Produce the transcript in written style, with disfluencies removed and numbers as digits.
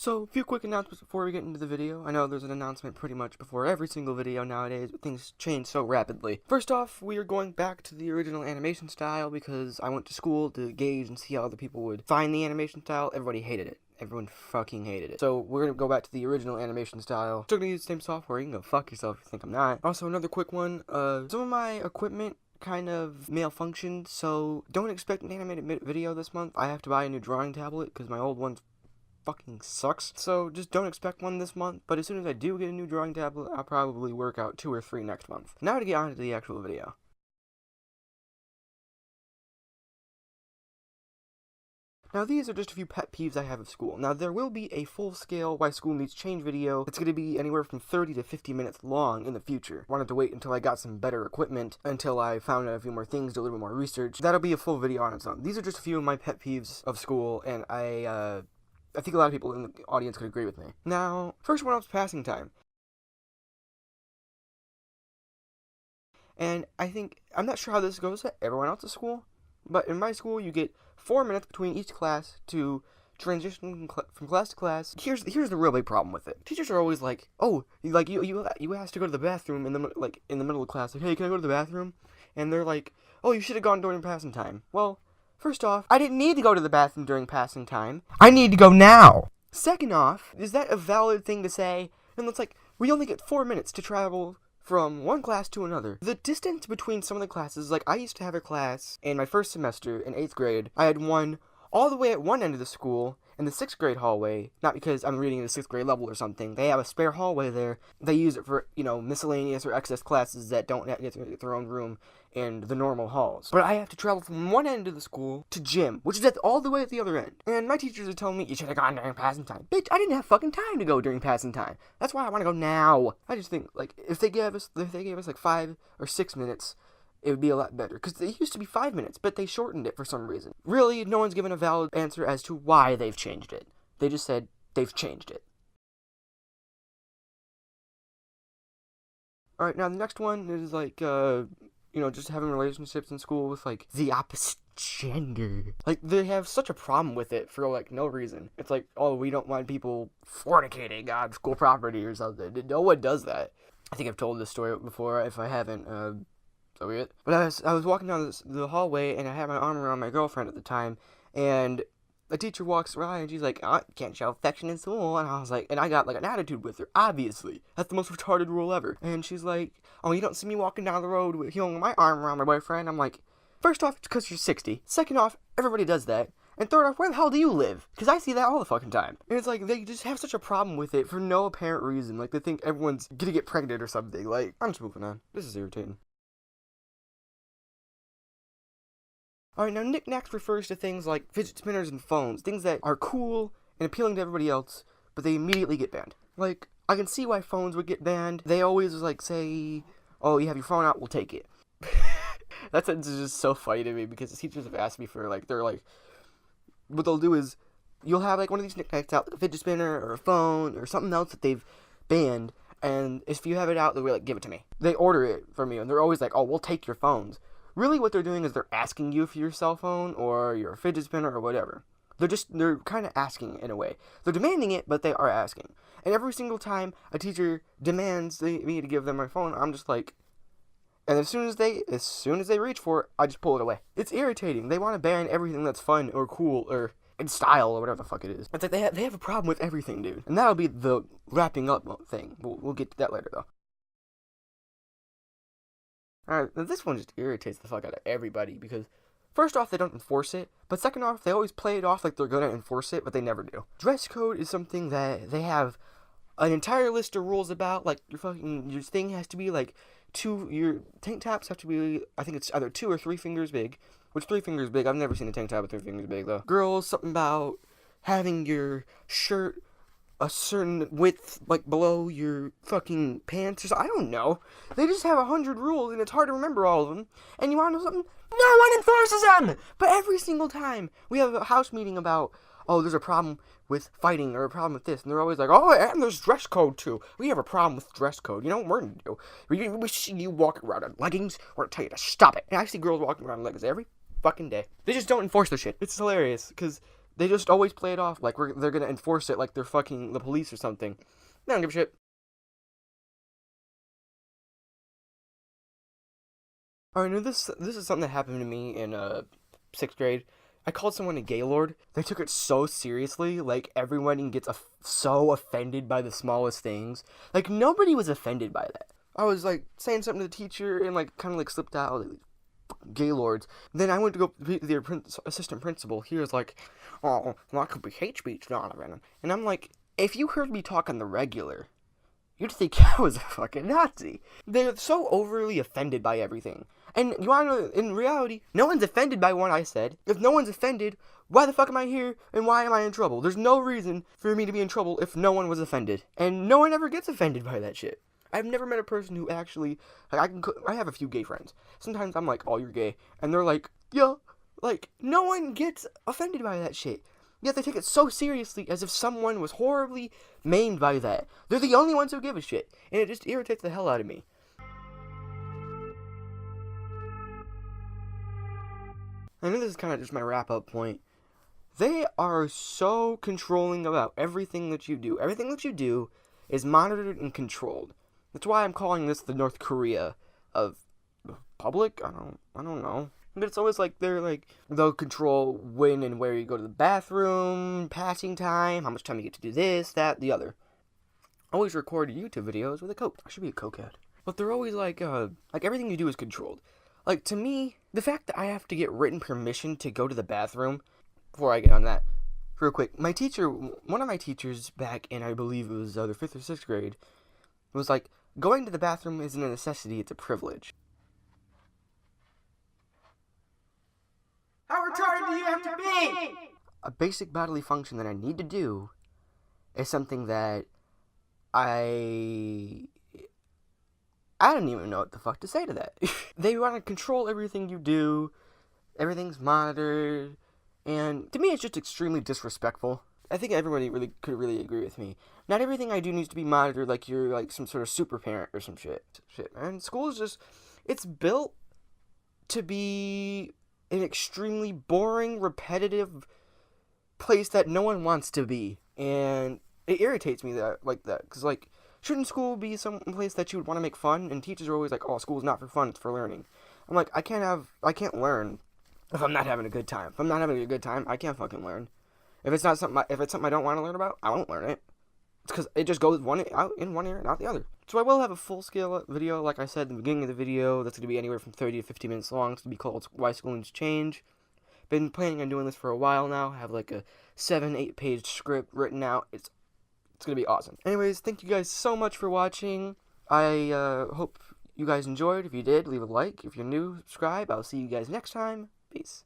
So, a few quick announcements before we get into the video. I know there's an announcement pretty much before every single video nowadays, but things change so rapidly. First off, we are going back to the original animation style because I went to school to gauge and see how other people would find the animation style. Everybody hated it. Everyone fucking hated it. So, we're gonna go back to the original animation style. Still gonna use the same software. You can go fuck yourself if you think I'm not. Also, another quick one. Some of my equipment kind of malfunctioned, so don't expect an animated video this month. I have to buy a new drawing tablet because my old one's fucking sucks. So just don't expect one this month, but as soon as I do get a new drawing tablet, I'll probably work out 2 or 3 next month. Now to get on to the actual video. Now these are just a few pet peeves I have of school. Now there will be a full-scale Why School Needs Change video. It's going to be anywhere from 30 to 50 minutes long in the future. Wanted to wait until I got some better equipment, until I found out a few more things, did a little bit more research. That'll be a full video on its own. These are just a few of my pet peeves of school, and I think a lot of people in the audience could agree with me. Now, first one was passing time. And I'm not sure how this goes at everyone else's school, but in my school you get 4 minutes between each class to transition from class to class. Here's the real big problem with it. Teachers are always like, oh, like you asked to go to the bathroom in the middle of class. Like, hey, can I go to the bathroom? And they're like, oh, you should have gone during passing time. Well, first off, I didn't need to go to the bathroom during passing time. I need to go now. Second off, is that a valid thing to say? And it's like, we only get 4 minutes to travel from one class to another. The distance between some of the classes, like I used to have a class in my first semester in 8th grade. I had one all the way at one end of the school in the 6th grade hallway, not because I'm reading at the 6th grade level or something. They have a spare hallway there. They use it for, miscellaneous or excess classes that don't get their own room in the normal halls. But I have to travel from one end of the school to gym, which is all the way at the other end. And my teachers are telling me, you should have gone during passing time. Bitch, I didn't have fucking time to go during passing time. That's why I want to go now. I just think, if they gave us 5 or 6 minutes, it would be a lot better. Because it used to be 5 minutes, but they shortened it for some reason. Really, no one's given a valid answer as to why they've changed it. They just said they've changed it. Alright, now the next one is just having relationships in school with the opposite gender. They have such a problem with it for no reason. It's like, oh, we don't want people fornicating on school property or something. No one does that. I think I've told this story before. If I haven't, so weird. But I was walking down the hallway, and I had my arm around my girlfriend at the time, and a teacher walks by, and she's like, oh, can't show affection in school. And I was like, and I got an attitude with her, obviously. That's the most retarded rule ever. And she's like, oh, you don't see me walking down the road with my arm around my boyfriend. I'm like, first off, it's because you're 60. Second off, everybody does that. And third off, where the hell do you live? Because I see that all the fucking time. And it's they just have such a problem with it for no apparent reason. They think everyone's gonna get pregnant or something. I'm just moving on. This is irritating. Alright, now knickknacks refers to things like fidget spinners and phones. Things that are cool and appealing to everybody else, but they immediately get banned. I can see why phones would get banned. They always say, oh, you have your phone out, we'll take it. That sentence is just so funny to me because the teachers have asked me for, what they'll do is, you'll have, one of these knickknacks out, a fidget spinner or a phone or something else that they've banned, and if you have it out, they'll be give it to me. They order it from you, and they're always oh, we'll take your phones. Really what they're doing is they're asking you for your cell phone or your fidget spinner or whatever. They're kind of asking in a way. They're demanding it, but they are asking. And every single time a teacher demands me to give them my phone, I'm just and as soon as they reach for it, I just pull it away. It's irritating. They want to ban everything that's fun or cool or in style or whatever the fuck it is. It's they have a problem with everything, dude. And that'll be the wrapping up thing. We'll get to that later, though. Alright, this one just irritates the fuck out of everybody because, first off, they don't enforce it, but second off, they always play it off like they're gonna enforce it, but they never do. Dress code is something that they have an entire list of rules about, your thing has to be your tank tops have to be, I think it's either 2 or 3 fingers big, which 3 fingers big, I've never seen a tank top with 3 fingers big, though. Girls, something about having your shirt a certain width, below your fucking pants or something. I don't know. They just have 100 rules, and it's hard to remember all of them. And you want to know something? No one enforces them! But every single time we have a house meeting about, oh, there's a problem with fighting, or a problem with this, and they're always oh, and there's dress code, too. We have a problem with dress code. You know what we're gonna do? We see you walking around in leggings, we're gonna tell you to stop it. And I see girls walking around in leggings every fucking day. They just don't enforce their shit. It's hilarious, because They just always play it off like they're gonna enforce it like they're fucking the police or something. They don't give a shit. Alright, now this is something that happened to me in 6th grade. I called someone a gaylord. They took it so seriously. Like, everyone gets so offended by the smallest things. Like, nobody was offended by that. I was, like, saying something to the teacher and, like, kind of, like, slipped out. Like, gaylords. Then I went to go meet the assistant principal. He was like, oh, that could be hate speech, Donovan. And I'm like, if you heard me talk on the regular, you'd think I was a fucking Nazi. They're so overly offended by everything. And you wanna know, in reality, no one's offended by what I said. If no one's offended, why the fuck am I here and why am I in trouble? There's no reason for me to be in trouble if no one was offended. And no one ever gets offended by that shit. I've never met a person who actually, like, I have a few gay friends. Sometimes I'm like, oh, you're gay. And they're like, yeah. Like, no one gets offended by that shit. Yet they take it so seriously as if someone was horribly maimed by that. They're the only ones who give a shit. And it just irritates the hell out of me. I know this is kind of just my wrap-up point. They are so controlling about everything that you do. Everything that you do is monitored and controlled. That's why I'm calling this the North Korea of public. I don't know. But it's always like they'll control when and where you go to the bathroom, passing time, how much time you get to do this, that, the other. Always record YouTube videos with a Coke. I should be a cokehead. But they're always like everything you do is controlled. Like, to me, the fact that I have to get written permission to go to the bathroom, before I get on that, real quick, one of my teachers back in, I believe it was either 5th or 6th grade, was like, going to the bathroom isn't a necessity, it's a privilege. How retarded do you have to be? A basic bodily function that I need to do is something that I don't even know what the fuck to say to that. They want to control everything you do, everything's monitored, and to me it's just extremely disrespectful. I think everybody could really agree with me. Not everything I do needs to be monitored like you're like some sort of super parent or some shit. And school is just, it's built to be an extremely boring, repetitive place that no one wants to be. And it irritates me that, because, like, shouldn't school be some place that you would want to make fun? And teachers are always like, oh, school's not for fun, it's for learning. I'm like, I can't learn if I'm not having a good time. If I'm not having a good time, I can't fucking learn. If it's something I don't want to learn about, I won't learn it. It's because it just goes in one ear and out the other. So I will have a full-scale video, like I said in the beginning of the video, that's going to be anywhere from 30 to 50 minutes long. It's going to be called Why School Needs Change. Been planning on doing this for a while now. I have like a 7-8 page script written out. It's going to be awesome. Anyways, thank you guys so much for watching. I hope you guys enjoyed. If you did, leave a like. If you're new, subscribe. I'll see you guys next time. Peace.